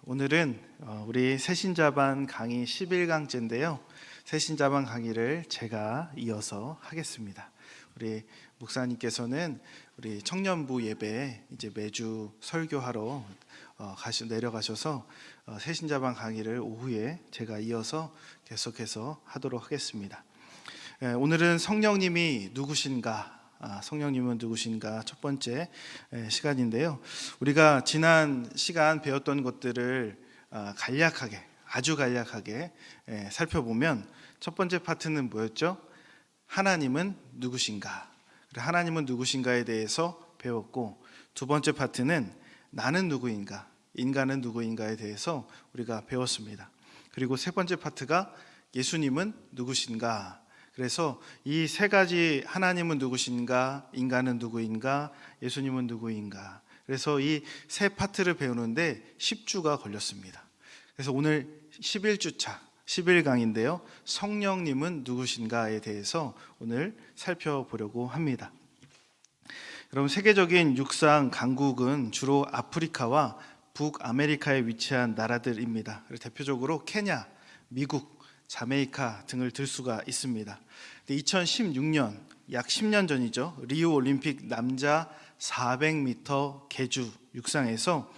오늘은 우리 새신자반 강의 11강째인데요. 새신자반 강의를 제가 이어서 하겠습니다. 우리 목사님께서는 우리 청년부 예배에 이제 매주 설교하러 내려가셔서 새신자반 강의를 오후에 제가 이어서 계속해서 하도록 하겠습니다. 오늘은 성령님이 누구신가? 성령님은 누구신가 첫 번째 시간인데요. 우리가 지난 시간 배웠던 것들을 아주 간략하게 살펴보면 첫 번째 파트는 뭐였죠? 하나님은 누구신가? 하나님은 누구신가에 대해서 배웠고, 두 번째 파트는 나는 누구인가? 인간은 누구인가에 대해서 우리가 배웠습니다. 그리고 세 번째 파트가 예수님은 누구신가? 그래서 이 세 가지, 하나님은 누구신가, 인간은 누구인가, 예수님은 누구인가, 그래서 이 세 파트를 배우는데 10주가 걸렸습니다. 그래서 오늘 11주차 11강인데요 성령님은 누구신가에 대해서 오늘 살펴보려고 합니다. 여러분, 세계적인 육상 강국은 주로 아프리카와 북아메리카에 위치한 나라들입니다. 대표적으로 케냐, 미국, 자메이카 등을 들 수가 있습니다. 2016년, 약 10년 전이죠. 리우 올림픽 남자 400m 계주 육상에서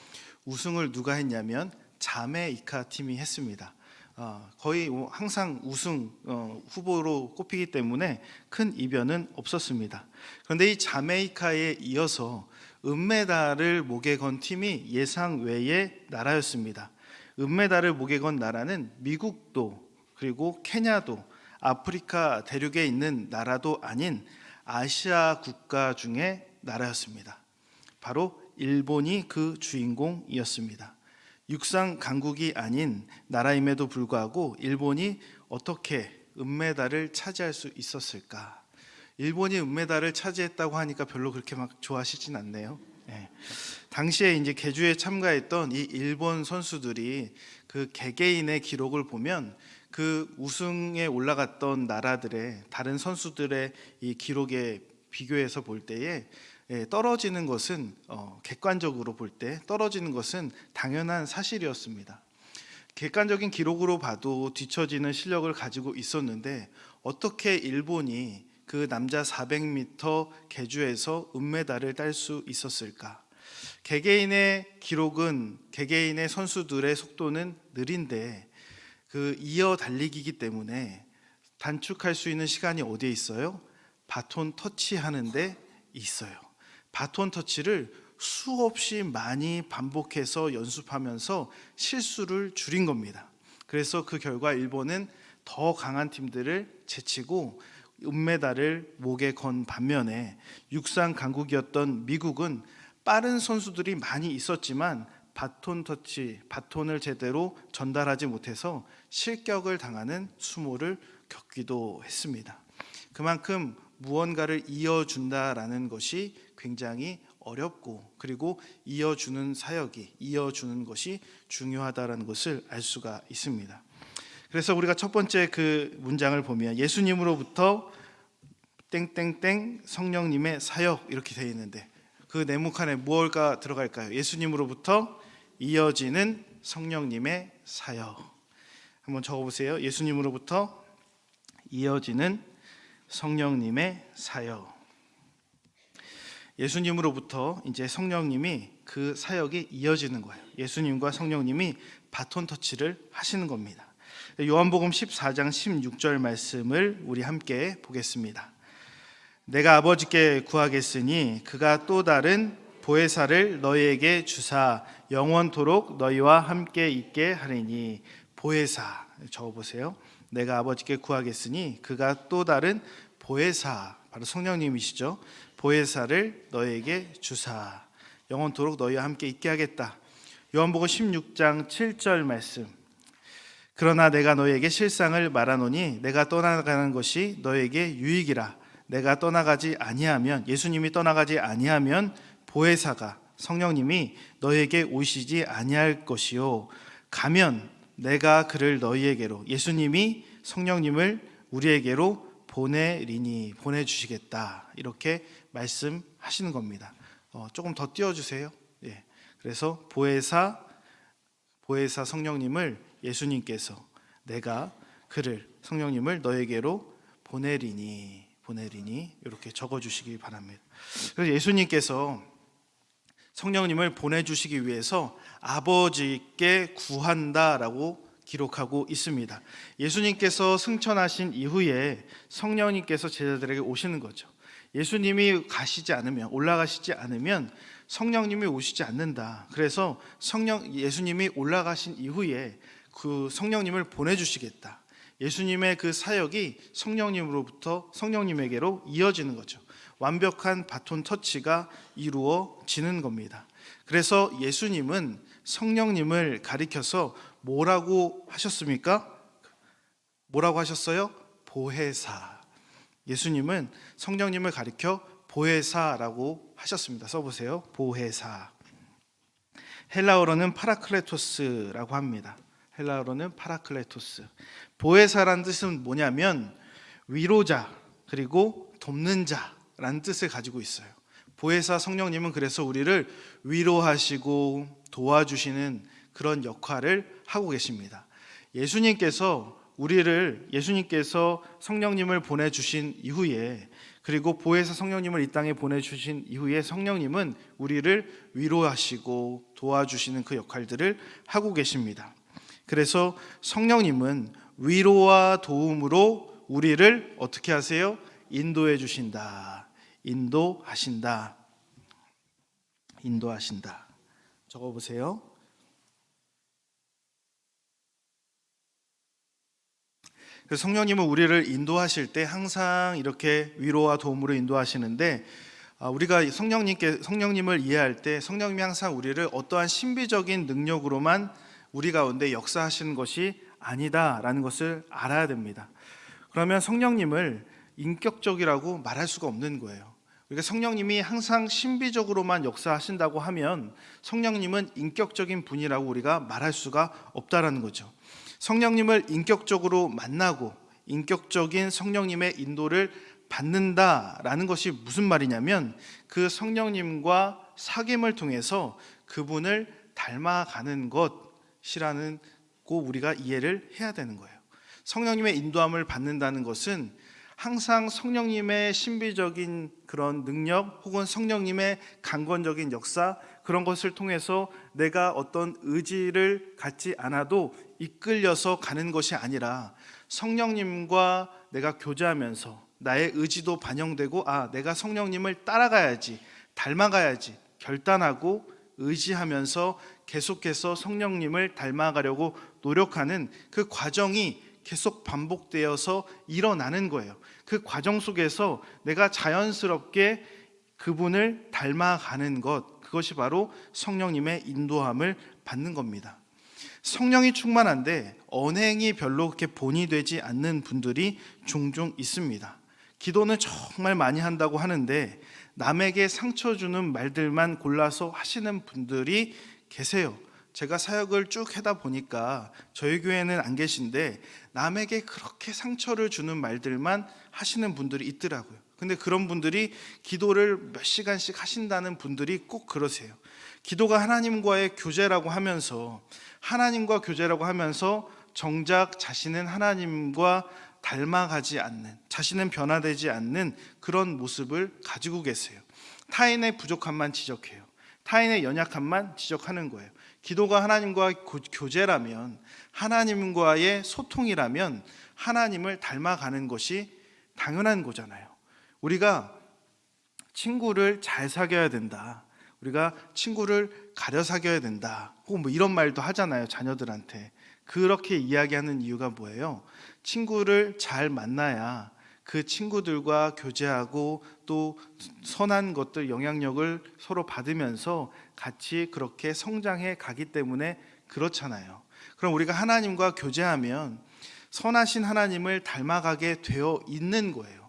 우승을 누가 했냐면 자메이카 팀이 했습니다. 거의 항상 우승 후보로 꼽히기 때문에 큰 이변은 없었습니다. 그런데 이 자메이카에 이어서 은메달을 목에 건 팀이 예상 외의 나라였습니다. 은메달을 목에 건 나라는 미국도, 그리고 케냐도, 아프리카 대륙에 있는 나라도 아닌 아시아 국가 중에 나라였습니다. 바로 일본이 그 주인공이었습니다. 육상 강국이 아닌 나라임에도 불구하고 일본이 어떻게 은메달을 차지할 수 있었을까? 일본이 은메달을 차지했다고 하니까 별로 그렇게 막 좋아하시진 않네요. 당시에 이제 계주에 참가했던 이 일본 선수들이 그 개개인의 기록을 보면 그 우승에 올라갔던 나라들의 다른 선수들의 이 기록에 비교해서 볼 때에 떨어지는 것은 객관적으로 볼 때 떨어지는 것은 당연한 사실이었습니다. 객관적인 기록으로 봐도 뒤처지는 실력을 가지고 있었는데 어떻게 일본이 그 남자 400m 계주에서 은메달을 딸 수 있었을까? 개개인의 기록은, 개개인의 선수들의 속도는 느린데 그 이어 달리기이기 때문에 단축할 수 있는 시간이 어디에 있어요? 바톤 터치하는 데 있어요. 바톤 터치를 수없이 많이 반복해서 연습하면서 실수를 줄인 겁니다. 그래서 그 결과 일본은 더 강한 팀들을 제치고 은메달을 목에 건 반면에 육상 강국이었던 미국은 빠른 선수들이 많이 있었지만 바톤을 제대로 전달하지 못해서 실격을 당하는 수모를 겪기도 했습니다. 그만큼 무언가를 이어준다라는 것이 굉장히 어렵고, 그리고 이어주는 사역이, 이어주는 것이 중요하다는 것을 알 수가 있습니다. 그래서 우리가 첫 번째 그 문장을 보면 예수님으로부터 땡땡땡 성령님의 사역 이렇게 되어 있는데, 그 네모칸에 무엇가 들어갈까요? 예수님으로부터 이어지는 성령님의 사역. 한번 적어보세요. 예수님으로부터 이어지는 성령님의 사역. 예수님으로부터 이제 성령님이 그 사역이 이어지는 거예요. 예수님과 성령님이 바톤 터치를 하시는 겁니다. 요한복음 14장 16절 말씀을 우리 함께 보겠습니다. 내가 아버지께 구하겠으니 그가 또 다른 보혜사를 너희에게 주사 영원토록 너희와 함께 있게 하리니. 보혜사 적어보세요. 내가 아버지께 구하겠으니 그가 또 다른 보혜사, 바로 성령님이시죠. 보혜사를 너희에게 주사 영원토록 너희와 함께 있게 하겠다. 요한복음 16장 7절 말씀. 그러나 내가 너희에게 실상을 말하노니 내가 떠나가는 것이 너희에게 유익이라. 내가 떠나가지 아니하면, 예수님이 떠나가지 아니하면 보혜사가, 성령님이 너희에게 오시지 아니할 것이요 가면 내가 그를 너희에게로, 예수님이 성령님을 우리에게로 보내리니, 보내주시겠다, 이렇게 말씀하시는 겁니다. 조금 더 띄워주세요. 그래서 보혜사, 보혜사 성령님을 예수님께서 내가 그를 성령님을 너에게로 보내리니 이렇게 적어주시기 바랍니다. 그래서 예수님께서 성령님을 보내주시기 위해서 아버지께 구한다라고 기록하고 있습니다. 예수님께서 승천하신 이후에 성령님께서 제자들에게 오시는 거죠. 예수님이 올라가시지 않으면 성령님이 오시지 않는다. 그래서 예수님이 올라가신 이후에 그 성령님을 보내주시겠다. 예수님의 그 사역이 성령님에게로 이어지는 거죠. 완벽한 바톤 터치가 이루어지는 겁니다. 그래서 예수님은 성령님을 가리켜서 뭐라고 하셨습니까? 뭐라고 하셨어요? 보혜사. 예수님은 성령님을 가리켜 보혜사라고 하셨습니다. 써보세요. 보혜사. 헬라어로는 파라클레토스라고 합니다. 헬라어로는 파라클레토스. 보혜사라는 뜻은 뭐냐면 위로자 그리고 돕는 자라는 뜻을 가지고 있어요. 보혜사 성령님은 그래서 우리를 위로하시고 도와주시는 그런 역할을 하고 계십니다. 예수님께서 성령님을 보내주신 이후에, 그리고 보혜사 성령님을 이 땅에 보내주신 이후에 성령님은 우리를 위로하시고 도와주시는 그 역할들을 하고 계십니다. 그래서 성령님은 위로와 도움으로 우리를 어떻게 하세요? 인도해 주신다. 인도하신다. 적어보세요. 그래서 성령님은 우리를 인도하실 때 항상 이렇게 위로와 도움으로 인도하시는데, 우리가 성령님을 이해할 때 성령님이 항상 우리를 어떠한 신비적인 능력으로만 우리 가운데 역사하시는 것이 아니다라는 것을 알아야 됩니다. 그러면 성령님을 인격적이라고 말할 수가 없는 거예요. 그러니까 성령님이 항상 신비적으로만 역사하신다고 하면 성령님은 인격적인 분이라고 우리가 말할 수가 없다라는 거죠. 성령님을 인격적으로 만나고 인격적인 성령님의 인도를 받는다라는 것이 무슨 말이냐면, 그 성령님과 사귐을 통해서 그분을 닮아가는 것이라는 거 우리가 이해를 해야 되는 거예요. 성령님의 인도함을 받는다는 것은 항상 성령님의 신비적인 그런 능력 혹은 성령님의 강권적인 역사, 그런 것을 통해서 내가 어떤 의지를 갖지 않아도 이끌려서 가는 것이 아니라 성령님과 내가 교제하면서 나의 의지도 반영되고 내가 성령님을 따라가야지, 닮아가야지 결단하고 의지하면서 계속해서 성령님을 닮아가려고 노력하는 그 과정이 계속 반복되어서 일어나는 거예요. 그 과정 속에서 내가 자연스럽게 그분을 닮아가는 것, 그것이 바로 성령님의 인도함을 받는 겁니다. 성령이 충만한데 언행이 별로 그렇게 본이 되지 않는 분들이 종종 있습니다. 기도는 정말 많이 한다고 하는데 남에게 상처 주는 말들만 골라서 하시는 분들이 계세요. 제가 사역을 쭉 하다 보니까 저희 교회는 안 계신데 남에게 그렇게 상처를 주는 말들만 하시는 분들이 있더라고요. 근데 그런 분들이 기도를 몇 시간씩 하신다는 분들이 꼭 그러세요. 기도가 하나님과 교제라고 하면서 정작 자신은 하나님과 닮아가지 않는, 자신은 변화되지 않는 그런 모습을 가지고 계세요. 타인의 부족함만 지적해요. 타인의 연약함만 지적하는 거예요. 기도가 하나님과 교제라면, 하나님과의 소통이라면 하나님을 닮아가는 것이 당연한 거잖아요. 우리가 친구를 잘 사귀어야 된다, 우리가 친구를 가려 사귀어야 된다, 혹은 이런 말도 하잖아요. 자녀들한테 그렇게 이야기하는 이유가 뭐예요? 친구를 잘 만나야 그 친구들과 교제하고 또 선한 것들, 영향력을 서로 받으면서 같이 그렇게 성장해 가기 때문에 그렇잖아요. 그럼 우리가 하나님과 교제하면 선하신 하나님을 닮아가게 되어 있는 거예요.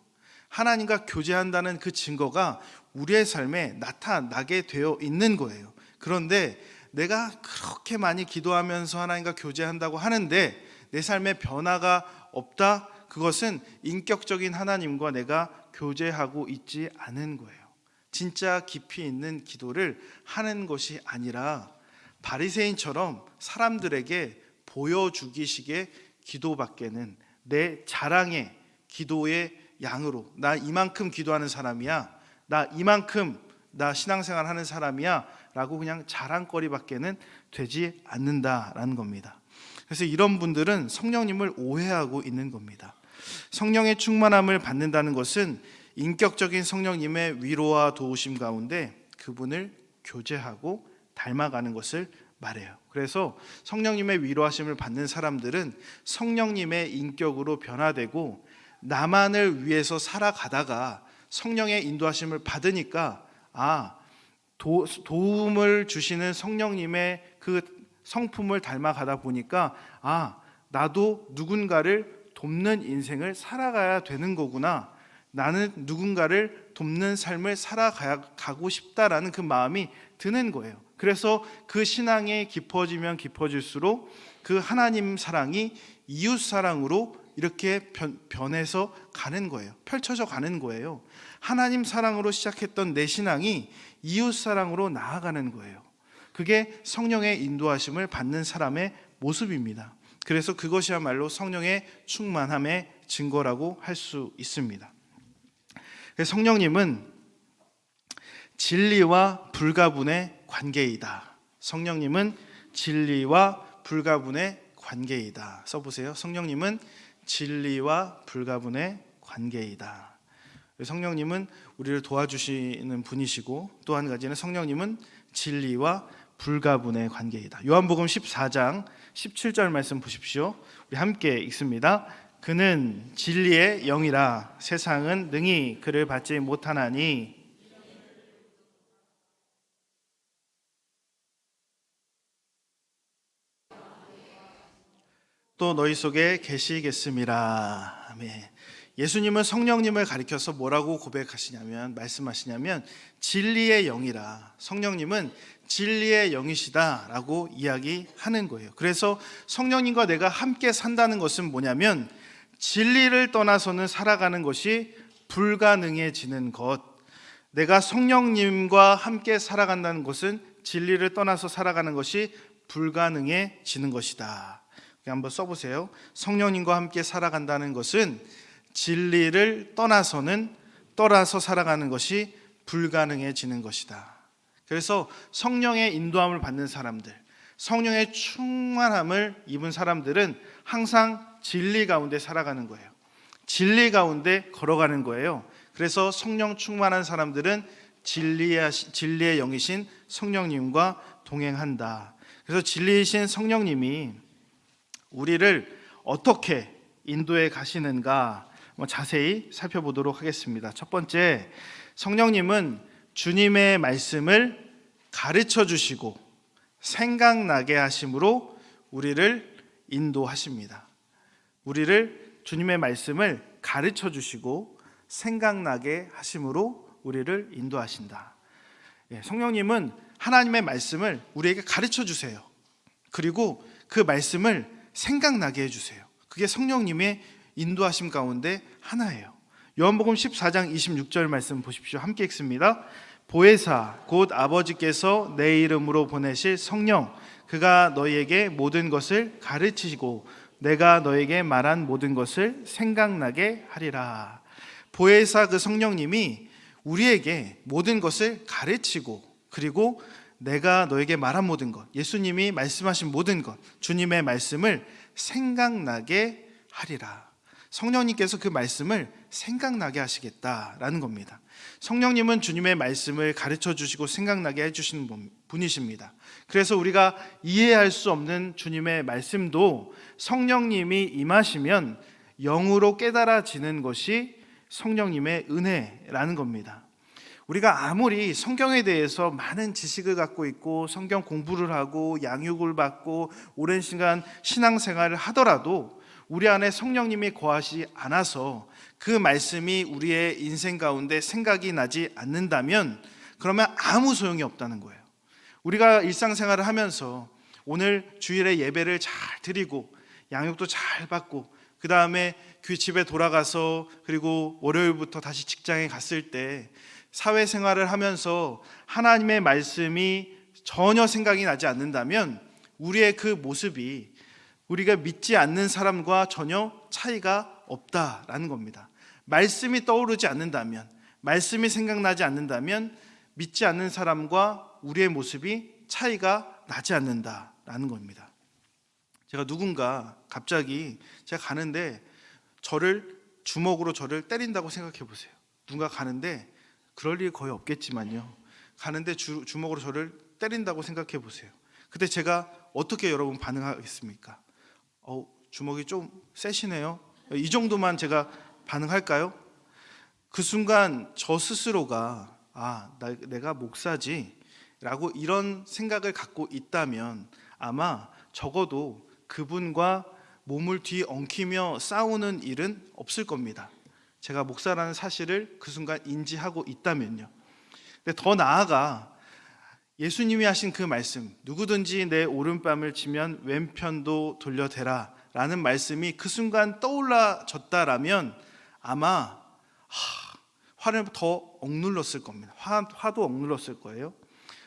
하나님과 교제한다는 그 증거가 우리의 삶에 나타나게 되어 있는 거예요. 그런데 내가 그렇게 많이 기도하면서 하나님과 교제한다고 하는데 내 삶에 변화가 없다? 그것은 인격적인 하나님과 내가 교제하고 있지 않은 거예요. 진짜 깊이 있는 기도를 하는 것이 아니라 바리새인처럼 사람들에게 보여주기식의 기도밖에는, 내 자랑의 기도의 양으로 나 이만큼 기도하는 사람이야, 나 이만큼 나 신앙생활 하는 사람이야 라고 그냥 자랑거리밖에는 되지 않는다라는 겁니다. 그래서 이런 분들은 성령님을 오해하고 있는 겁니다. 성령의 충만함을 받는다는 것은 인격적인 성령님의 위로와 도우심 가운데 그분을 교제하고 닮아가는 것을 말해요. 그래서 성령님의 위로하심을 받는 사람들은 성령님의 인격으로 변화되고 나만을 위해서 살아가다가 성령의 인도하심을 받으니까 도움을 주시는 성령님의 그 성품을 닮아가다 보니까 나도 누군가를 돕는 인생을 살아가야 되는 거구나, 나는 누군가를 돕는 삶을 살아가고 싶다라는 그 마음이 드는 거예요. 그래서 그 신앙이 깊어지면 깊어질수록 그 하나님 사랑이 이웃 사랑으로 이렇게 변해서 가는 거예요. 펼쳐져 가는 거예요. 하나님 사랑으로 시작했던 내 신앙이 이웃 사랑으로 나아가는 거예요. 그게 성령의 인도하심을 받는 사람의 모습입니다. 그래서 그것이야말로 성령의 충만함의 증거라고 할 수 있습니다. 성령님은 진리와 불가분의 관계이다. 성령님은 진리와 불가분의 관계이다. 써보세요. 성령님은 진리와 불가분의 관계이다. 성령님은 우리를 도와주시는 분이시고, 또 한 가지는 성령님은 진리와 불가분의 관계이다. 요한복음 14장 17절 말씀 보십시오. 우리 함께 읽습니다. 그는 진리의 영이라 세상은 능히 그를 받지 못하나니 또 너희 속에 계시겠음이라. 아멘. 예수님은 성령님을 가리켜서 뭐라고 말씀하시냐면 진리의 영이라, 성령님은 진리의 영이시다라고 이야기하는 거예요. 그래서 성령님과 내가 함께 산다는 것은 뭐냐면 진리를 떠나서는 살아가는 것이 불가능해지는 것. 내가 성령님과 함께 살아간다는 것은 진리를 떠나서 살아가는 것이 불가능해지는 것이다. 한번 써보세요. 성령님과 함께 살아간다는 것은 진리를 떠나서 살아가는 것이 불가능해지는 것이다. 그래서 성령의 인도함을 받는 사람들, 성령의 충만함을 입은 사람들은 항상 진리 가운데 살아가는 거예요. 진리 가운데 걸어가는 거예요. 그래서 성령 충만한 사람들은 진리의 영이신 성령님과 동행한다. 그래서 진리이신 성령님이 우리를 어떻게 인도해 가시는가 자세히 살펴보도록 하겠습니다. 첫 번째, 성령님은 주님의 말씀을 가르쳐 주시고 생각나게 하심으로 우리를 인도하십니다. 주님의 말씀을 가르쳐 주시고 생각나게 하심으로 우리를 인도하신다. 성령님은 하나님의 말씀을 우리에게 가르쳐 주세요. 그리고 그 말씀을 생각나게 해주세요. 그게 성령님의 인도하심 가운데 하나예요. 요한복음 14장 26절 말씀 보십시오. 함께 읽습니다. 보혜사 곧 아버지께서 내 이름으로 보내실 성령, 그가 너희에게 모든 것을 가르치시고 내가 너에게 말한 모든 것을 생각나게 하리라. 보혜사 그 성령님이 우리에게 모든 것을 가르치고, 그리고 내가 너에게 말한 모든 것, 예수님이 말씀하신 모든 것, 주님의 말씀을 생각나게 하리라. 성령님께서 그 말씀을 생각나게 하시겠다라는 겁니다. 성령님은 주님의 말씀을 가르쳐 주시고 생각나게 해주시는 분이십니다. 그래서 우리가 이해할 수 없는 주님의 말씀도 성령님이 임하시면 영으로 깨달아지는 것이 성령님의 은혜라는 겁니다. 우리가 아무리 성경에 대해서 많은 지식을 갖고 있고 성경 공부를 하고 양육을 받고 오랜 시간 신앙생활을 하더라도 우리 안에 성령님이 거하지 않아서 그 말씀이 우리의 인생 가운데 생각이 나지 않는다면 그러면 아무 소용이 없다는 거예요. 우리가 일상생활을 하면서 오늘 주일에 예배를 잘 드리고 양육도 잘 받고 그 다음에 집에 돌아가서 그리고 월요일부터 다시 직장에 갔을 때 사회생활을 하면서 하나님의 말씀이 전혀 생각이 나지 않는다면 우리의 그 모습이 우리가 믿지 않는 사람과 전혀 차이가 없다라는 겁니다. 말씀이 떠오르지 않는다면, 말씀이 생각나지 않는다면 믿지 않는 사람과 우리의 모습이 차이가 나지 않는다라는 겁니다. 제가 누군가 갑자기 제가 가는데 주먹으로 저를 때린다고 생각해 보세요. 누군가 가는데 그럴 일 거의 없겠지만요. 가는데 주먹으로 저를 때린다고 생각해 보세요. 그때 제가 어떻게 여러분 반응하겠습니까? 주먹이 좀 세시네요. 이 정도만 제가 반응할까요? 그 순간 저 스스로가 내가 목사지 라고 이런 생각을 갖고 있다면 아마 적어도 그분과 몸을 뒤엉키며 싸우는 일은 없을 겁니다. 제가 목사라는 사실을 그 순간 인지하고 있다면요. 근데 더 나아가 예수님이 하신 그 말씀, 누구든지 내 오른뺨을 치면 왼편도 돌려대라 라는 말씀이 그 순간 떠올라졌다라면 아마 화를 더 억눌렀을 겁니다. 화도 억눌렀을 거예요.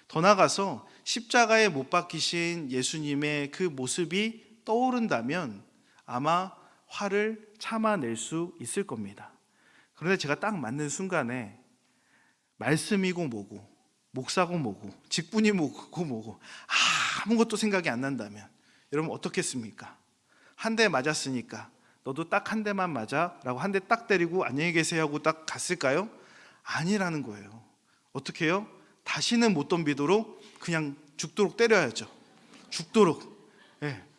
더 나아가서 십자가에 못 박히신 예수님의 그 모습이 떠오른다면 아마 화를 참아낼 수 있을 겁니다. 그런데 제가 딱 맞는 순간에 말씀이고 뭐고 목사고 뭐고 직분이 뭐고 아무것도 생각이 안 난다면 여러분 어떻겠습니까? 한 대 맞았으니까 너도 딱 한 대만 맞아 라고 한 대 딱 때리고 안녕히 계세요 하고 딱 갔을까요? 아니라는 거예요. 어떻게 해요? 다시는 못 덤비도록 그냥 죽도록 때려야죠. 죽도록.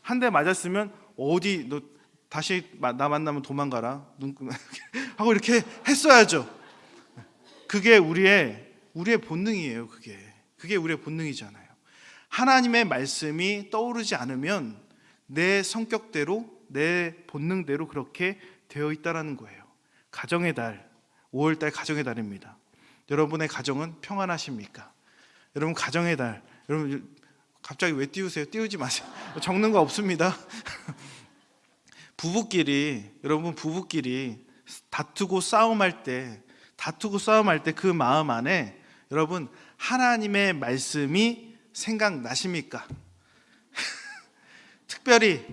한 대 맞았으면 어디 너 다시 나 만나면 도망가라 하고 이렇게 했어야죠. 그게 우리의 본능이에요. 그게 우리의 본능이잖아요. 하나님의 말씀이 떠오르지 않으면 내 성격대로 내 본능대로 그렇게 되어 있다라는 거예요. 가정의 달, 5월달 가정의 달입니다. 여러분의 가정은 평안하십니까? 여러분 가정의 달, 여러분 갑자기 왜 띄우세요? 띄우지 마세요. 적는 거 없습니다. 여러분 부부끼리 다투고 싸움할 때 그 마음 안에 여러분 하나님의 말씀이 생각나십니까? 특별히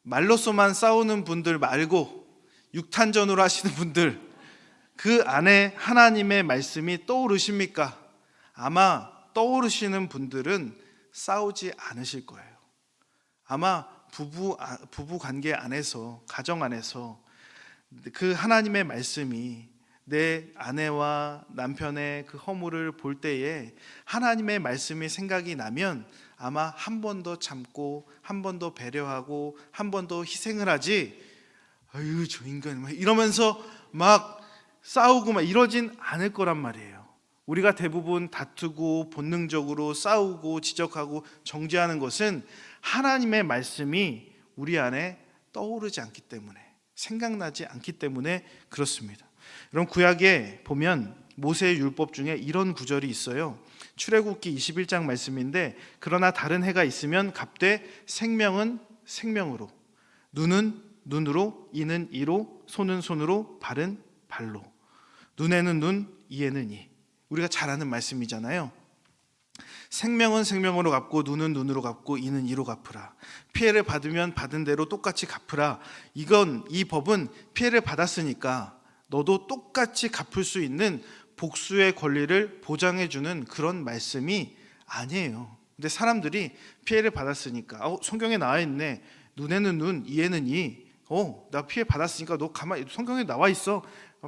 말로서만 싸우는 분들 말고 육탄전으로 하시는 분들 그 안에 하나님의 말씀이 떠오르십니까? 아마 떠오르시는 분들은 싸우지 않으실 거예요. 아마 부부 관계 안에서 가정 안에서 그 하나님의 말씀이 내 아내와 남편의 그 허물을 볼 때에 하나님의 말씀이 생각이 나면 아마 한 번 더 참고 한 번 더 배려하고 한 번 더 희생을 하지 아유 저 인간 이러면서 막 싸우고 막 이러진 않을 거란 말이에요. 우리가 대부분 다투고 본능적으로 싸우고 지적하고 정죄하는 것은 하나님의 말씀이 우리 안에 떠오르지 않기 때문에 생각나지 않기 때문에 그렇습니다. 여러분 구약에 보면 모세의 율법 중에 이런 구절이 있어요. 출애굽기 21장 말씀인데 그러나 다른 해가 있으면 갑되 생명은 생명으로 눈은 눈으로 이는 이로 손은 손으로 발은 발로 눈에는 눈 이에는 이 우리가 잘 아는 말씀이잖아요. 생명은 생명으로 갚고 눈은 눈으로 갚고 이는 이로 갚으라. 피해를 받으면 받은 대로 똑같이 갚으라. 이 법은 피해를 받았으니까 너도 똑같이 갚을 수 있는 복수의 권리를 보장해주는 그런 말씀이 아니에요. 근데 사람들이 피해를 받았으니까 성경에 나와 있네. 눈에는 눈, 이에는 이. 나 피해 받았으니까 너 가만히 성경에 나와 있어.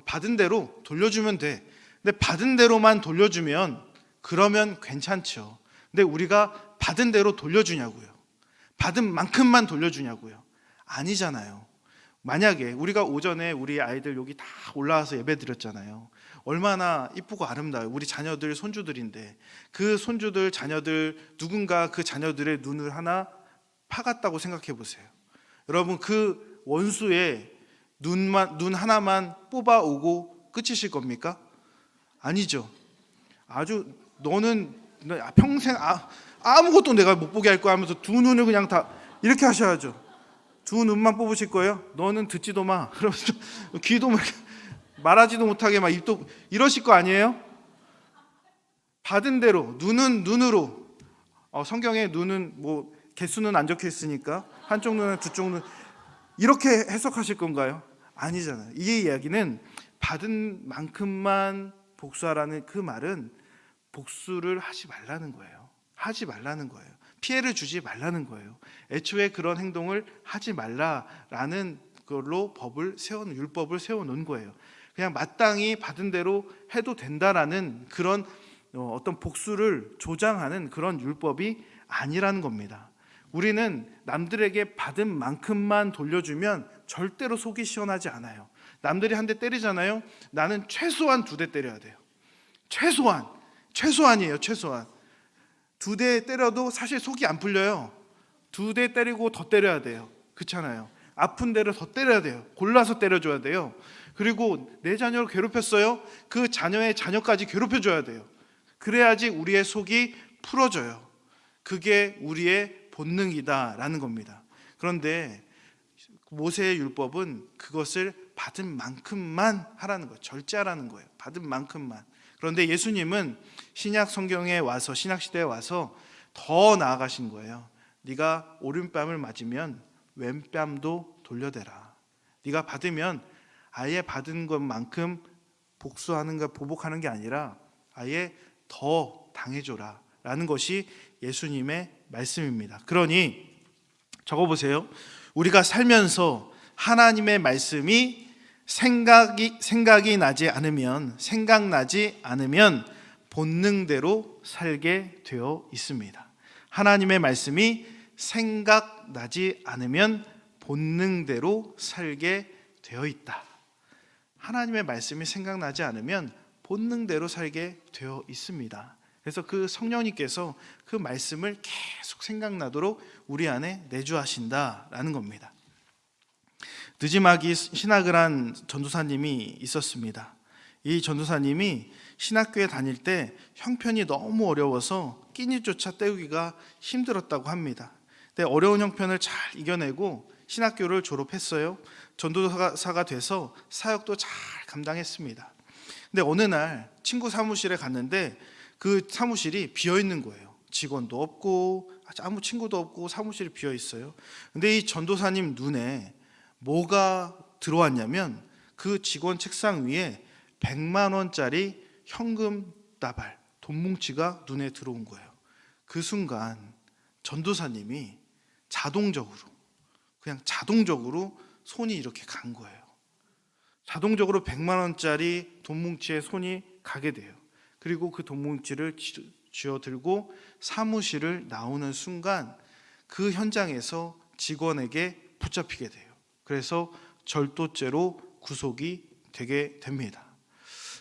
받은 대로 돌려주면 돼. 근데 받은 대로만 돌려주면 그러면 괜찮죠. 근데 우리가 받은 대로 돌려주냐고요? 받은 만큼만 돌려주냐고요? 아니잖아요. 만약에 우리가 오전에 우리 아이들 여기 다 올라와서 예배 드렸잖아요. 얼마나 이쁘고 아름다워요. 우리 자녀들 손주들인데 그 손주들 자녀들 누군가 그 자녀들의 눈을 하나 파갔다고 생각해 보세요. 여러분 그 원수의 눈 하나만 뽑아오고 끝이실 겁니까? 아니죠. 아주 너는 평생 아무것도 내가 못 보게 할 거야 하면서 두 눈을 그냥 다 이렇게 하셔야죠. 두 눈만 뽑으실 거예요? 너는 듣지도 마. 그러면서 귀도 말하지도 못하게 막 입도 이러실 거 아니에요? 받은 대로, 눈은 눈으로, 성경에 눈은 뭐 개수는 안 적혀 있으니까 한쪽 눈은 두쪽 눈, 이렇게 해석하실 건가요? 아니잖아요. 이 이야기는 받은 만큼만 복수하라는 그 말은 복수를 하지 말라는 거예요. 하지 말라는 거예요. 피해를 주지 말라는 거예요. 애초에 그런 행동을 하지 말라라는 걸로 율법을 세워놓은 거예요. 그냥 마땅히 받은 대로 해도 된다라는 그런 어떤 복수를 조장하는 그런 율법이 아니라는 겁니다. 우리는 남들에게 받은 만큼만 돌려주면 절대로 속이 시원하지 않아요. 남들이 한 대 때리잖아요. 나는 최소한 2대 때려야 돼요. 최소한이에요. 최소한 2대 때려도 사실 속이 안 풀려요. 2대 때리고 더 때려야 돼요. 그렇잖아요. 아픈 데를 더 때려야 돼요. 골라서 때려줘야 돼요. 그리고 내 자녀를 괴롭혔어요. 그 자녀의 자녀까지 괴롭혀줘야 돼요. 그래야지 우리의 속이 풀어져요. 그게 우리의 본능이다라는 겁니다. 그런데 모세의 율법은 그것을 받은 만큼만 하라는 거예요. 절제하라는 거예요. 받은 만큼만. 그런데 예수님은 신약 성경에 와서, 신약 시대에 와서 더 나아가신 거예요. 네가 오른뺨을 맞으면 왼뺨도 돌려대라. 네가 받으면 아예 받은 것만큼 보복하는 게 아니라 아예 더 당해줘라 라는 것이 예수님의 말씀입니다. 그러니 적어보세요. 우리가 살면서 하나님의 말씀이 생각나지 않으면 본능대로 살게 되어 있습니다. 하나님의 말씀이 생각나지 않으면 본능대로 살게 되어 있다. 하나님의 말씀이 생각나지 않으면 본능대로 살게 되어 있습니다. 그래서 그 성령님께서 그 말씀을 계속 생각나도록 우리 안에 내주하신다라는 겁니다. 느지막이 신학을 한 전도사님이 있었습니다. 이 전도사님이 신학교에 다닐 때 형편이 너무 어려워서 끼니조차 때우기가 힘들었다고 합니다. 근데 어려운 형편을 잘 이겨내고 신학교를 졸업했어요. 전도사가 돼서 사역도 잘 감당했습니다. 근데 어느 날 친구 사무실에 갔는데 그 사무실이 비어 있는 거예요. 직원도 없고 아무 친구도 없고 사무실이 비어 있어요. 근데 이 전도사님 눈에 뭐가 들어왔냐면 그 직원 책상 위에 100만 원짜리 현금 다발, 돈 뭉치가 눈에 들어온 거예요. 그 순간 전도사님이 자동적으로 손이 이렇게 간 거예요. 자동적으로 100만 원짜리 돈 뭉치에 손이 가게 돼요. 그리고 그 돈 뭉치를 쥐어들고 사무실을 나오는 순간 그 현장에서 직원에게 붙잡히게 돼요. 그래서 절도죄로 구속이 되게 됩니다.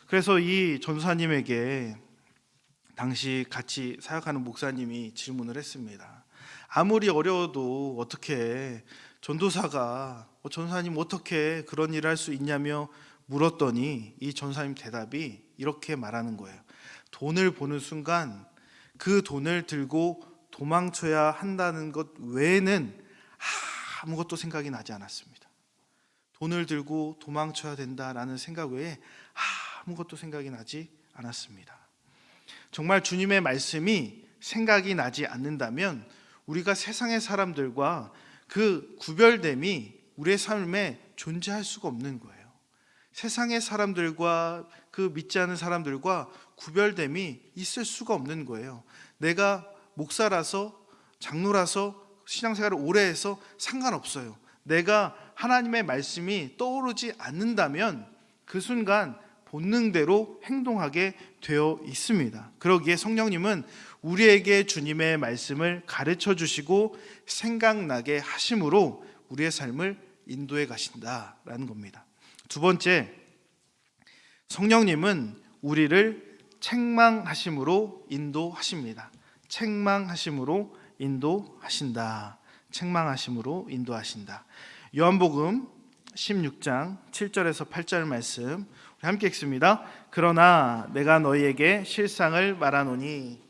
그래서 이 전도사님에게 당시 같이 사역하는 목사님이 질문을 했습니다. 아무리 어려워도 어떻게 전도사님 어떻게 그런 일을 할 수 있냐며 물었더니 이 전도사님 대답이 이렇게 말하는 거예요. 돈을 보는 순간 그 돈을 들고 도망쳐야 한다는 것 외에는 아무것도 생각이 나지 않았습니다. 돈을 들고 도망쳐야 된다라는 생각 외에 아무것도 생각이 나지 않았습니다. 정말 주님의 말씀이 생각이 나지 않는다면 우리가 세상의 사람들과 그 구별됨이 우리의 삶에 존재할 수가 없는 거예요. 세상의 사람들과 그 믿지 않는 사람들과 구별됨이 있을 수가 없는 거예요. 내가 목사라서 장로라서 신앙생활을 오래 해서 상관없어요. 내가 하나님의 말씀이 떠오르지 않는다면 그 순간 본능대로 행동하게 되어 있습니다. 그러기에 성령님은 우리에게 주님의 말씀을 가르쳐 주시고 생각나게 하심으로 우리의 삶을 인도해 가신다라는 겁니다. 두 번째, 성령님은 우리를 책망하심으로 인도하십니다. 책망하심으로 인도하신다. 책망하심으로 인도하신다. 요한복음 16장 7절에서 8절 말씀 우리 함께 읽습니다. 그러나 내가 너희에게 실상을 말하노니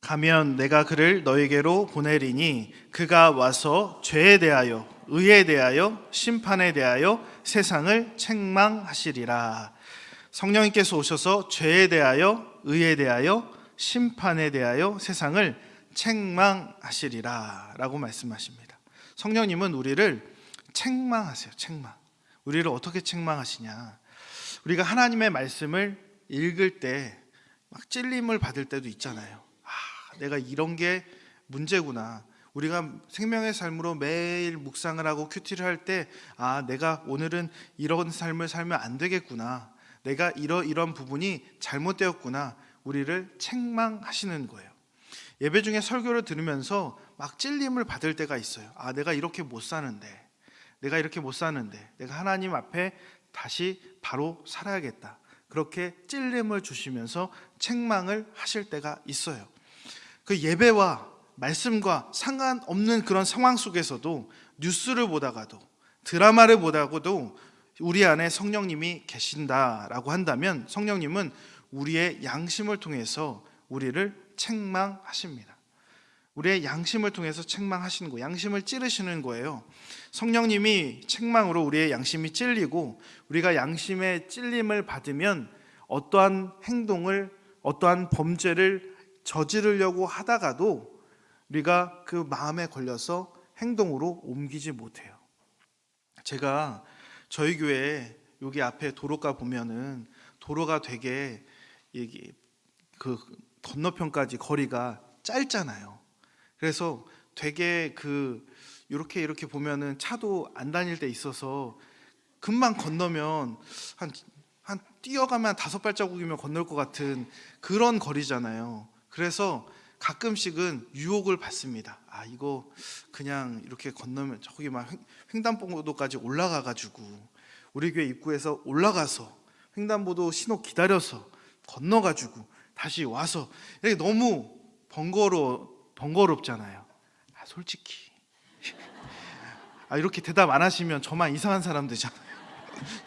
가면 내가 그를 너희에게로 보내리니 그가 와서 죄에 대하여 의에 대하여 심판에 대하여 세상을 책망하시리라. 성령님께서 오셔서 죄에 대하여 의에 대하여 심판에 대하여 세상을 책망하시리라 라고 말씀하십니다. 성령님은 우리를 책망하세요. 책망. 우리를 어떻게 책망하시냐? 우리가 하나님의 말씀을 읽을 때 막 찔림을 받을 때도 있잖아요. 내가 이런 게 문제구나. 우리가 생명의 삶으로 매일 묵상을 하고 큐티를 할 때 내가 오늘은 이런 삶을 살면 안 되겠구나. 내가 이런 부분이 잘못되었구나. 우리를 책망하시는 거예요. 예배 중에 설교를 들으면서 막 찔림을 받을 때가 있어요. 내가 이렇게 못 사는데, 내가 하나님 앞에 다시 바로 살아야겠다. 그렇게 찔림을 주시면서 책망을 하실 때가 있어요. 그 예배와 말씀과 상관없는 그런 상황 속에서도 뉴스를 보다가도 드라마를 보다가도 우리 안에 성령님이 계신다라고 한다면 성령님은 우리의 양심을 통해서 우리를 책망하십니다. 우리의 양심을 통해서 책망하시는 거예요. 양심을 찌르시는 거예요. 성령님이 책망으로 우리의 양심이 찔리고 우리가 양심의 찔림을 받으면 어떠한 행동을, 어떠한 범죄를 저지르려고 하다가도 우리가 그 마음에 걸려서 행동으로 옮기지 못해요. 제가 저희 교회 여기 앞에 도로가 보면은 도로가 되게 그 건너편까지 거리가 짧잖아요. 그래서 되게 이렇게 보면은 차도 안 다닐 때 있어서 금방 건너면 한 뛰어가면 5발자국이면 건널 것 같은 그런 거리잖아요. 그래서 가끔씩은 유혹을 받습니다. 이거 그냥 이렇게 건너면 저기 막 횡단보도까지 올라가가지고 우리 교회 입구에서 올라가서 횡단보도 신호 기다려서 건너가지고 다시 와서 이렇게 너무 번거롭잖아요. 솔직히 이렇게 대답 안 하시면 저만 이상한 사람 되잖아요.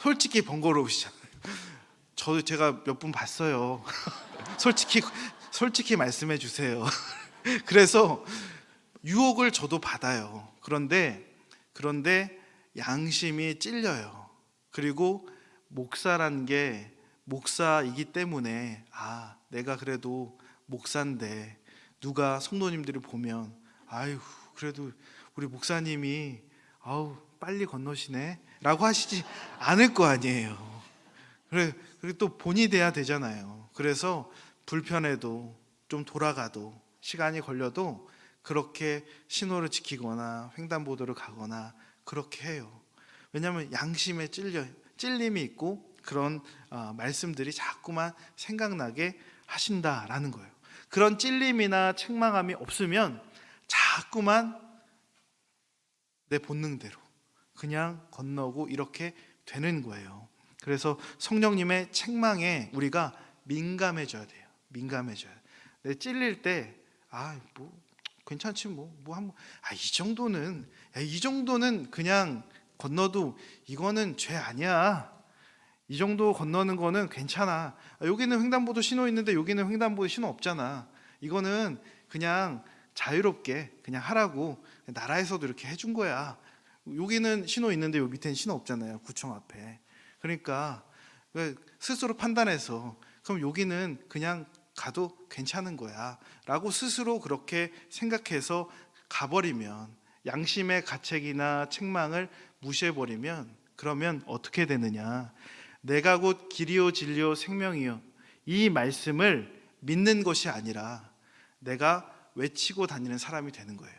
솔직히 번거로우시잖아요. 제가 몇 분 봤어요. 솔직히 말씀해 주세요. 그래서 유혹을 저도 받아요. 그런데 양심이 찔려요. 그리고 목사란 게 목사이기 때문에 내가 그래도 목사인데 누가 성도님들이 보면 그래도 우리 목사님이 빨리 건너시네 라고 하시지 않을 거 아니에요. 그리고 또 본이 돼야 되잖아요. 그래서 불편해도 좀 돌아가도 시간이 걸려도 그렇게 신호를 지키거나 횡단보도를 가거나 그렇게 해요. 왜냐하면 양심에 찔림이 있고 그런 말씀들이 자꾸만 생각나게 하신다라는 거예요. 그런 찔림이나 책망함이 없으면 자꾸만 내 본능대로 그냥 건너고 이렇게 되는 거예요. 그래서 성령님의 책망에 우리가 민감해져야 돼요. 내 찔릴 때 괜찮지 이 정도는 그냥 건너도 이거는 죄 아니야. 이 정도 건너는 거는 괜찮아. 여기는 횡단보도 신호 있는데 여기는 횡단보도 신호 없잖아. 이거는 그냥 자유롭게 그냥 하라고 나라에서도 이렇게 해준 거야. 여기는 신호 있는데 여기 밑에는 신호 없잖아요. 구청 앞에. 그러니까 스스로 판단해서 그럼 여기는 그냥 가도 괜찮은 거야 라고 스스로 그렇게 생각해서 가버리면, 양심의 가책이나 책망을 무시해버리면 그러면 어떻게 되느냐, 내가 곧 길이요 진리요 생명이요, 이 말씀을 믿는 것이 아니라 내가 외치고 다니는 사람이 되는 거예요.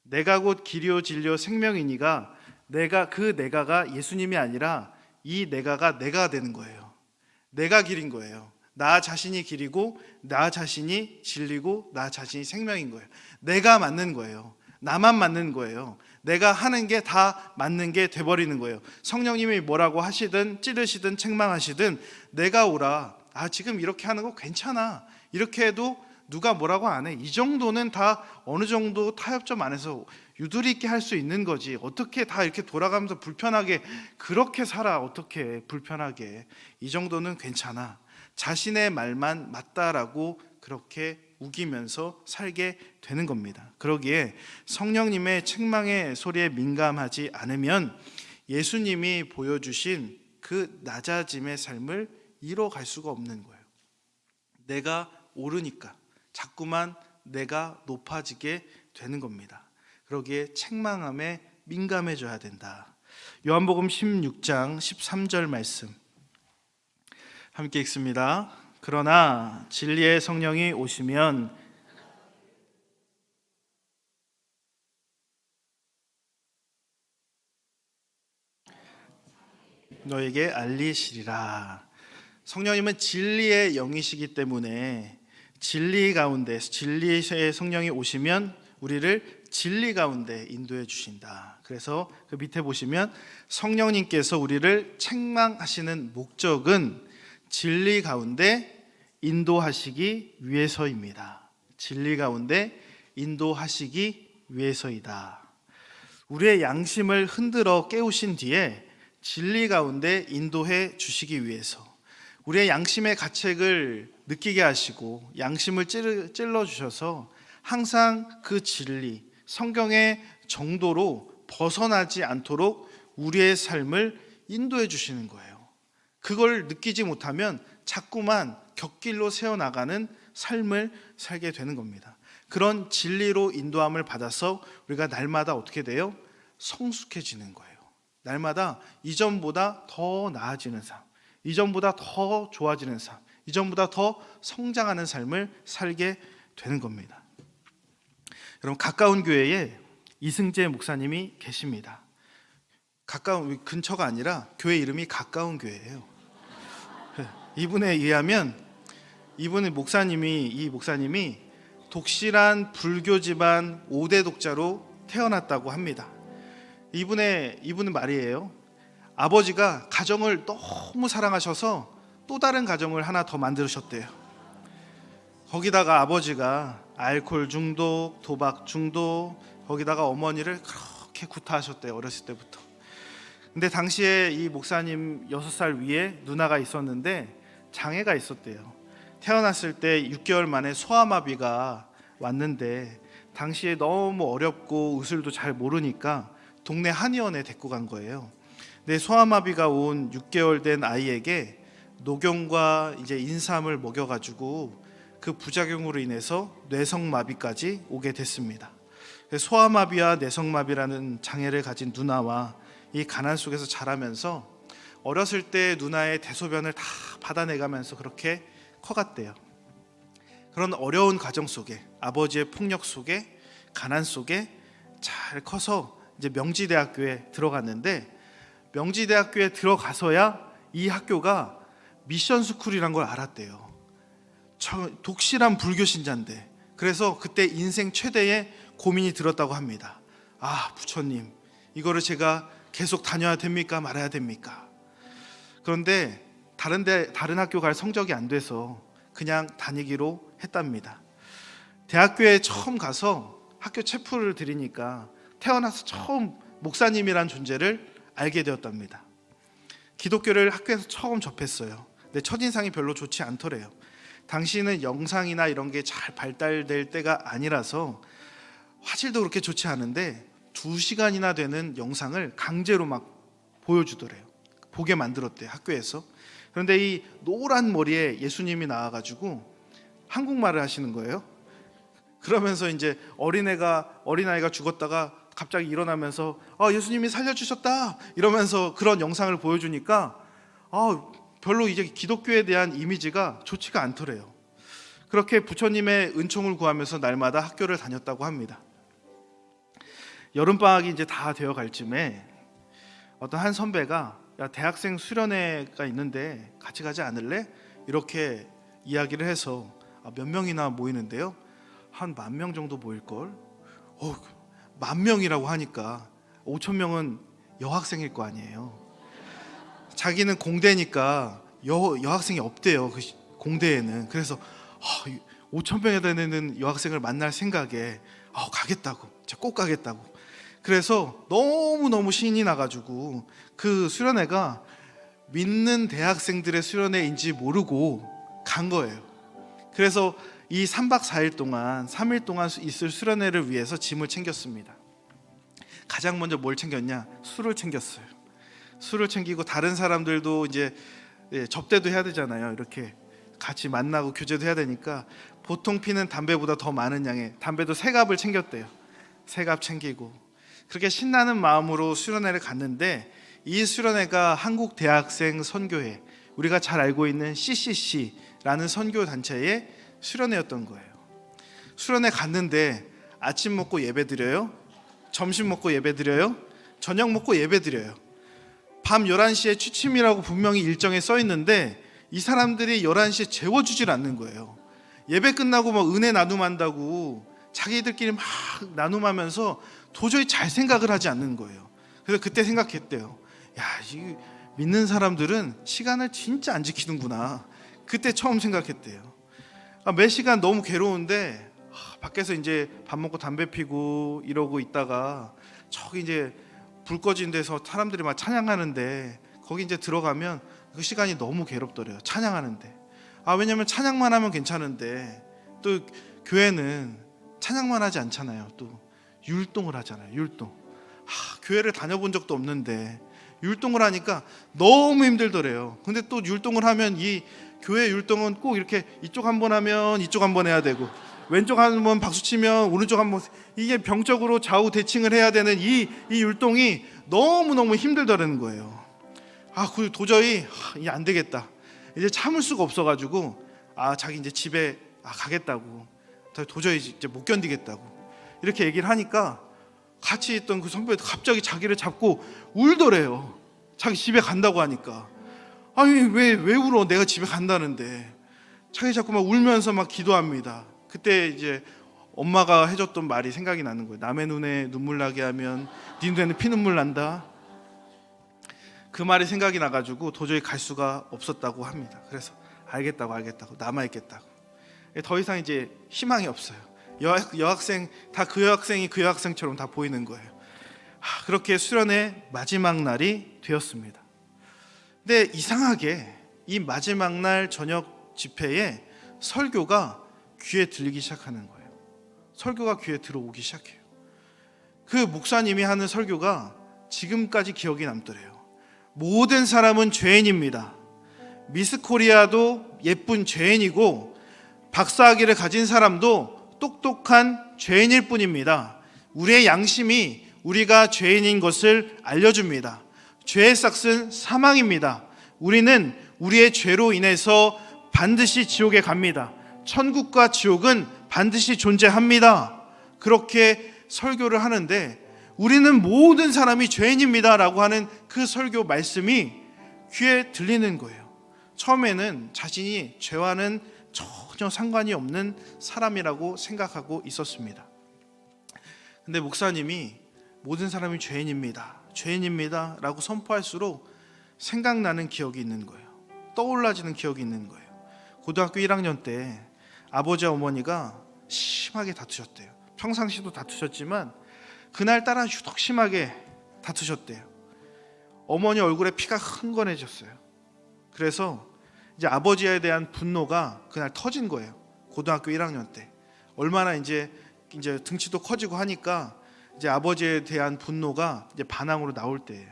내가 곧 길이요 진리요 생명이니가 내가가 예수님이 아니라 이 내가가 내가 되는 거예요. 내가 길인 거예요. 나 자신이 길이고 나 자신이 진리고 나 자신이 생명인 거예요. 내가 맞는 거예요. 나만 맞는 거예요. 내가 하는 게 다 맞는 게 돼버리는 거예요. 성령님이 뭐라고 하시든 찌르시든 책망하시든 내가 오라. 지금 이렇게 하는 거 괜찮아. 이렇게 해도 누가 뭐라고 안 해. 이 정도는 다 어느 정도 타협점 안에서 유두리 있게 할 수 있는 거지. 어떻게 다 이렇게 돌아가면서 불편하게 그렇게 살아. 어떻게 불편하게. 이 정도는 괜찮아. 자신의 말만 맞다라고 그렇게 우기면서 살게 되는 겁니다. 그러기에 성령님의 책망의 소리에 민감하지 않으면 예수님이 보여주신 그 낮아짐의 삶을 이뤄갈 수가 없는 거예요. 내가 오르니까 자꾸만 내가 높아지게 되는 겁니다. 그러기에 책망함에 민감해져야 된다. 요한복음 16장 13절 말씀 함께 읽습니다. 그러나 진리의 성령이 오시면 너에게 알리시리라. 성령님은 진리의 영이시기 때문에 진리 가운데 진리의 성령이 오시면 우리를 진리 가운데 인도해 주신다. 그래서 그 밑에 보시면 성령님께서 우리를 책망하시는 목적은 진리 가운데 인도하시기 위해서입니다. 진리 가운데 인도하시기 위해서이다. 우리의 양심을 흔들어 깨우신 뒤에 진리 가운데 인도해 주시기 위해서 우리의 양심의 가책을 느끼게 하시고 양심을 찔러 주셔서 항상 그 진리, 성경의 정도로 벗어나지 않도록 우리의 삶을 인도해 주시는 거예요. 그걸 느끼지 못하면 자꾸만 곁길로 세워나가는 삶을 살게 되는 겁니다. 그런 진리로 인도함을 받아서 우리가 날마다 어떻게 돼요? 성숙해지는 거예요. 날마다 이전보다 더 나아지는 삶, 이전보다 더 좋아지는 삶, 이전보다 더 성장하는 삶을 살게 되는 겁니다. 여러분, 가까운 교회에 이승재 목사님이 계십니다. 가까운 근처가 아니라 교회 이름이 가까운 교회예요. 이분에 의하면 이 목사님이 독실한 불교 집안 5대 독자로 태어났다고 합니다. 이분은 말이에요. 아버지가 가정을 너무 사랑하셔서 또 다른 가정을 하나 더 만드셨대요. 거기다가 아버지가 알코올 중독, 도박 중독, 거기다가 어머니를 그렇게 구타하셨대요. 어렸을 때부터. 근데 당시에 이 목사님 6살 위에 누나가 있었는데 장애가 있었대요. 태어났을 때 6개월 만에 소아마비가 왔는데 당시에 너무 어렵고 의술도 잘 모르니까 동네 한의원에 데리고 간 거예요. 근데 소아마비가 온 6개월 된 아이에게 녹용과 이제 인삼을 먹여가지고 그 부작용으로 인해서 뇌성마비까지 오게 됐습니다. 소아마비와 뇌성마비라는 장애를 가진 누나와 이 가난 속에서 자라면서 어렸을 때 누나의 대소변을 다 받아내가면서 그렇게 커갔대요. 그런 어려운 가정 속에 아버지의 폭력 속에 가난 속에 잘 커서 이제 명지대학교에 들어갔는데 명지대학교에 들어가서야 이 학교가 미션 스쿨이란 걸 알았대요. 독실한 불교 신자인데 그래서 그때 인생 최대의 고민이 들었다고 합니다. 아, 부처님, 이거를 제가 계속 다녀야 됩니까? 말아야 됩니까? 그런데 다른 학교 갈 성적이 안 돼서 그냥 다니기로 했답니다. 대학교에 처음 가서 학교 체프를 드리니까 태어나서 처음 목사님이란 존재를 알게 되었답니다. 기독교를 학교에서 처음 접했어요. 근데 첫인상이 별로 좋지 않더래요. 당시는 영상이나 이런 게 잘 발달될 때가 아니라서 화질도 그렇게 좋지 않은데 2시간이나 되는 영상을 강제로 막 보여주더래요. 보게 만들었대요, 학교에서. 그런데 이 노란 머리에 예수님이 나와가지고 한국말을 하시는 거예요. 그러면서 이제 어린아이가 죽었다가 갑자기 일어나면서 예수님이 살려주셨다 이러면서 그런 영상을 보여주니까 별로 이제 기독교에 대한 이미지가 좋지가 않더래요. 그렇게 부처님의 은총을 구하면서 날마다 학교를 다녔다고 합니다. 여름방학이 이제 다 되어갈 쯤에 어떤 한 선배가 대학생 수련회가 있는데 같이 가지 않을래? 이렇게 이야기를 해서 몇 명이나 모이는데요. 한 10,000명 정도 모일걸. 10,000명이라고 하니까 5,000명은 여학생일 거 아니에요. 자기는 공대니까 여학생이 없대요, 그 공대에는. 그래서 5,000명에 되는 여학생을 만날 생각에 가겠다고, 꼭 가겠다고. 그래서 너무너무 신이 나가지고 그 수련회가 믿는 대학생들의 수련회인지 모르고 간 거예요. 그래서 이 3박 4일 동안 3일 동안 있을 수련회를 위해서 짐을 챙겼습니다. 가장 먼저 뭘 챙겼냐? 술을 챙겼어요. 술을 챙기고 다른 사람들도 이제 접대도 해야 되잖아요. 이렇게 같이 만나고 교제도 해야 되니까 보통 피는 담배보다 더 많은 양의 담배도 3갑을 챙겼대요. 3갑 챙기고 그렇게 신나는 마음으로 수련회를 갔는데, 이 수련회가 한국 대학생 선교회, 우리가 잘 알고 있는 CCC라는 선교 단체의 수련회였던 거예요. 수련회 갔는데 아침 먹고 예배 드려요, 점심 먹고 예배 드려요, 저녁 먹고 예배 드려요. 밤 11시에 취침이라고 분명히 일정에 써 있는데 이 사람들이 11시에 재워주질 않는 거예요. 예배 끝나고 막 은혜 나눔한다고 자기들끼리 막 나눔하면서 도저히 잘 생각을 하지 않는 거예요. 그래서 그때 생각했대요. 야, 이 믿는 사람들은 시간을 진짜 안 지키는구나. 그때 처음 생각했대요. 매 시간 너무 괴로운데 밖에서 이제 밥 먹고 담배 피고 이러고 있다가 저기 이제 불 꺼진 데서 사람들이 막 찬양하는데 거기 이제 들어가면 그 시간이 너무 괴롭더래요. 찬양하는데. 왜냐면 찬양만 하면 괜찮은데 또 교회는 찬양만 하지 않잖아요. 또 율동을 하잖아요. 율동. 교회를 다녀본 적도 없는데 율동을 하니까 너무 힘들더래요. 근데 또 율동을 하면 이 교회 율동은 꼭 이렇게 이쪽 한번 하면 이쪽 한번 해야 되고, 왼쪽 한번 박수 치면 오른쪽 한번, 이게 병적으로 좌우 대칭을 해야 되는 이 율동이 너무너무 힘들더라는 거예요. 그 도저히 이게 안 되겠다. 이제 참을 수가 없어가지고 자기 이제 집에 가겠다고, 도저히 이제 못 견디겠다고 이렇게 얘기를 하니까 같이 있던 그 선배도 갑자기 자기를 잡고 울더래요. 자기 집에 간다고 하니까. 왜 울어? 내가 집에 간다는데. 자기 자꾸 막 울면서 막 기도합니다. 그때 이제 엄마가 해줬던 말이 생각이 나는 거예요. 남의 눈에 눈물 나게 하면 네 눈에는 피눈물 난다. 그 말이 생각이 나가지고 도저히 갈 수가 없었다고 합니다. 그래서 알겠다고 남아있겠다고. 더 이상 이제 희망이 없어요. 여학생 다 그 여학생이 그 여학생처럼 다 보이는 거예요. 그렇게 수련의 마지막 날이 되었습니다. 근데 이상하게 이 마지막 날 저녁 집회에 설교가 귀에 들리기 시작하는 거예요. 설교가 귀에 들어오기 시작해요. 그 목사님이 하는 설교가 지금까지 기억이 남더래요. 모든 사람은 죄인입니다. 미스 코리아도 예쁜 죄인이고 박사학위를 가진 사람도 똑똑한 죄인일 뿐입니다. 우리의 양심이 우리가 죄인인 것을 알려줍니다. 죄의 삭은 사망입니다. 우리는 우리의 죄로 인해서 반드시 지옥에 갑니다. 천국과 지옥은 반드시 존재합니다. 그렇게 설교를 하는데 우리는 모든 사람이 죄인입니다 라고 하는 그 설교 말씀이 귀에 들리는 거예요. 처음에는 자신이 죄와는 전혀 상관이 없는 사람이라고 생각하고 있었습니다. 근데 목사님이 모든 사람이 죄인입니다 라고 선포할수록 생각나는 기억이 있는 거예요. 떠올라지는 기억이 있는 거예요. 고등학교 1학년 때 아버지와 어머니가 심하게 다투셨대요. 평상시도 다투셨지만 그날따라 유독 심하게 다투셨대요. 어머니 얼굴에 피가 흥건해졌어요. 그래서 이제 아버지에 대한 분노가 그날 터진 거예요. 고등학교 1학년 때. 얼마나 이제 등치도 커지고 하니까 이제 아버지에 대한 분노가 이제 반항으로 나올 때예요.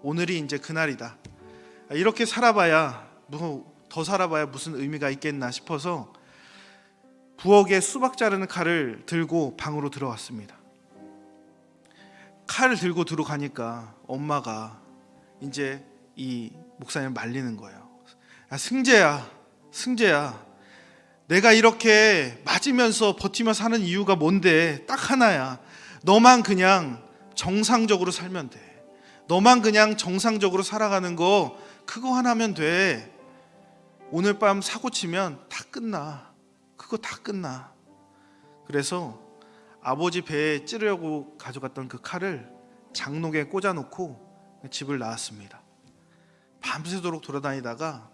오늘이 이제 그날이다. 이렇게 살아봐야 더 살아봐야 무슨 의미가 있겠나 싶어서 부엌에 수박 자르는 칼을 들고 방으로 들어왔습니다. 칼을 들고 들어가니까 엄마가 이제 이 목사님을 말리는 거예요. 승재야, 내가 이렇게 맞으면서 버티며 사는 이유가 뭔데? 딱 하나야. 너만 그냥 정상적으로 살면 돼. 너만 그냥 정상적으로 살아가는 거 그거 하나면 돼. 오늘 밤 사고 치면 다 끝나. 그거 다 끝나. 그래서 아버지 배에 찌르려고 가져갔던 그 칼을 장롱에 꽂아놓고 집을 나왔습니다. 밤새도록 돌아다니다가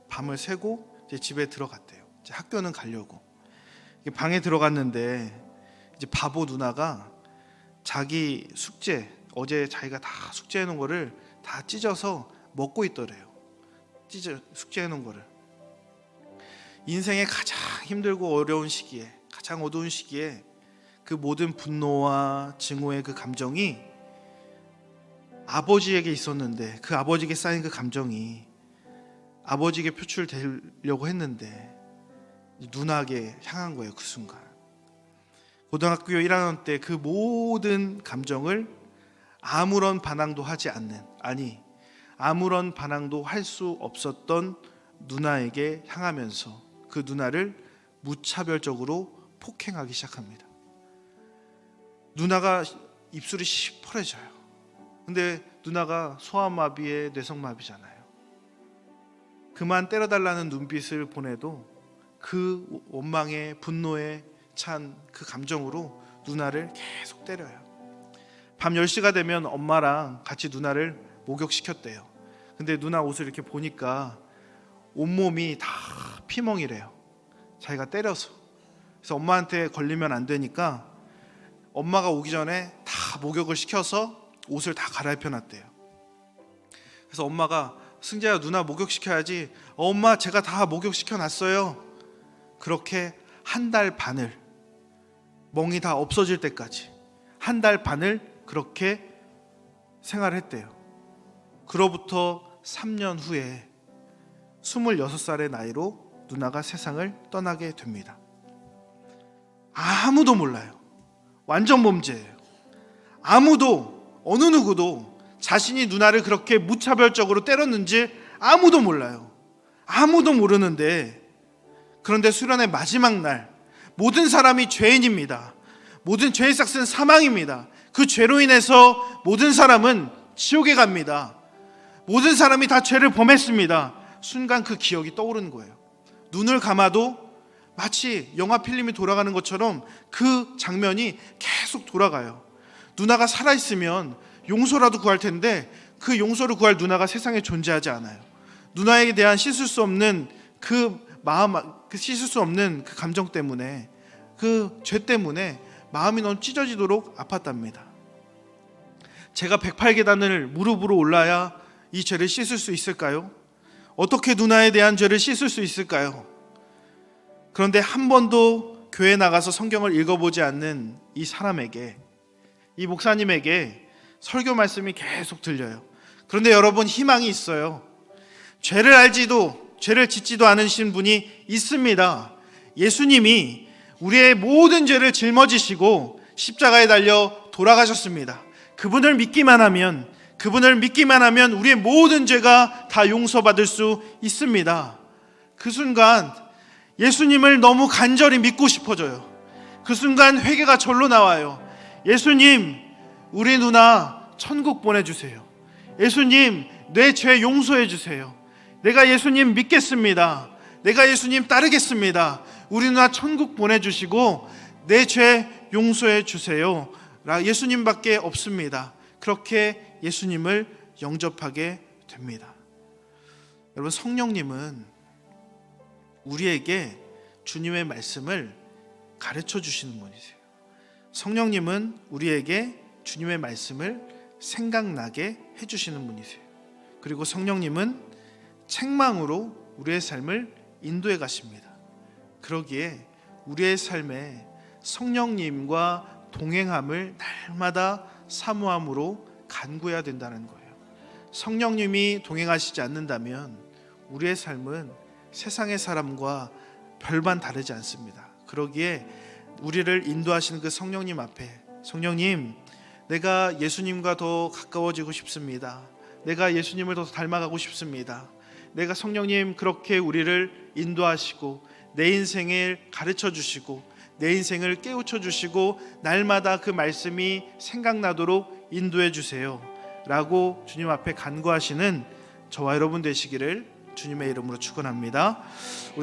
밤을 새고 이제 집에 들어갔대요. 이제 학교는 가려고 방에 들어갔는데 이제 바보 누나가 자기 숙제, 어제 자기가 다 숙제해 놓은 거를 다 찢어서 먹고 있더래요. 숙제해 놓은 거를. 인생의 가장 힘들고 어려운 시기에, 가장 어두운 시기에 그 모든 분노와 증오의 그 감정이 아버지에게 있었는데, 그 아버지에게 쌓인 그 감정이 아버지에게 표출되려고 했는데 누나에게 향한 거예요. 그 순간 고등학교 1학년 때 그 모든 감정을 아무런 반항도 하지 않는, 아니 아무런 반항도 할 수 없었던 누나에게 향하면서 그 누나를 무차별적으로 폭행하기 시작합니다. 누나가 입술이 시퍼래져요. 근데 누나가 소아마비에 뇌성마비잖아요. 그만 때려달라는 눈빛을 보내도 그 원망에 분노에 찬 그 감정으로 누나를 계속 때려요. 밤 10시가 되면 엄마랑 같이 누나를 목욕시켰대요. 근데 누나 옷을 이렇게 보니까 온몸이 다 피멍이래요. 자기가 때려서. 그래서 엄마한테 걸리면 안 되니까 엄마가 오기 전에 다 목욕을 시켜서 옷을 다 갈아입혀 놨대요. 그래서 엄마가 승재야 누나 목욕시켜야지. 엄마 제가 다 목욕시켜 놨어요. 그렇게 한 달 반을, 멍이 다 없어질 때까지 한 달 반을 그렇게 생활했대요. 그로부터 3년 후에 26살의 나이로 누나가 세상을 떠나게 됩니다. 아무도 몰라요. 완전 범죄예요. 아무도, 어느 누구도 자신이 누나를 그렇게 무차별적으로 때렸는지 아무도 몰라요. 아무도 모르는데, 그런데 수련의 마지막 날 모든 사람이 죄인입니다. 모든 죄의 삭은 사망입니다. 그 죄로 인해서 모든 사람은 지옥에 갑니다. 모든 사람이 다 죄를 범했습니다. 순간 그 기억이 떠오르는 거예요. 눈을 감아도 마치 영화 필름이 돌아가는 것처럼 그 장면이 계속 돌아가요. 누나가 살아있으면 용서라도 구할 텐데 그 용서를 구할 누나가 세상에 존재하지 않아요. 누나에게 대한 씻을 수 없는 그 마음, 그 씻을 수 없는 그 감정 때문에, 그 죄 때문에 마음이 너무 찢어지도록 아팠답니다. 제가 108계단을 무릎으로 올라야 이 죄를 씻을 수 있을까요? 어떻게 누나에 대한 죄를 씻을 수 있을까요? 그런데 한 번도 교회 나가서 성경을 읽어보지 않는 이 사람에게, 이 목사님에게 설교 말씀이 계속 들려요. 그런데 여러분, 희망이 있어요. 죄를 알지도 죄를 짓지도 않으신 분이 있습니다. 예수님이 우리의 모든 죄를 짊어지시고 십자가에 달려 돌아가셨습니다. 그분을 믿기만 하면 우리의 모든 죄가 다 용서받을 수 있습니다. 그 순간 예수님을 너무 간절히 믿고 싶어져요. 그 순간 회개가 절로 나와요. 예수님, 우리 누나 천국 보내주세요. 예수님, 내 죄 용서해 주세요. 내가 예수님 믿겠습니다. 내가 예수님 따르겠습니다. 우리 누나 천국 보내주시고 내 죄 용서해 주세요. 예수님밖에 없습니다. 그렇게 예수님을 영접하게 됩니다. 여러분, 성령님은 우리에게 주님의 말씀을 가르쳐 주시는 분이세요. 성령님은 우리에게 주님의 말씀을 생각나게 해주시는 분이세요. 그리고 성령님은 책망으로 우리의 삶을 인도해 가십니다. 그러기에 우리의 삶에 성령님과 동행함을 날마다 사모함으로 간구해야 된다는 거예요. 성령님이 동행하시지 않는다면 우리의 삶은 세상의 사람과 별반 다르지 않습니다. 그러기에 우리를 인도하시는 그 성령님 앞에, 성령님, 내가 예수님과 더 가까워지고 싶습니다. 내가 예수님을 더 닮아가고 싶습니다. 내가 성령님 그렇게 우리를 인도하시고 내 인생을 가르쳐 주시고 내 인생을 깨우쳐 주시고 날마다 그 말씀이 생각나도록 인도해 주세요 라고 주님 앞에 간구하시는 저와 여러분 되시기를 주님의 이름으로 축원합니다. 우리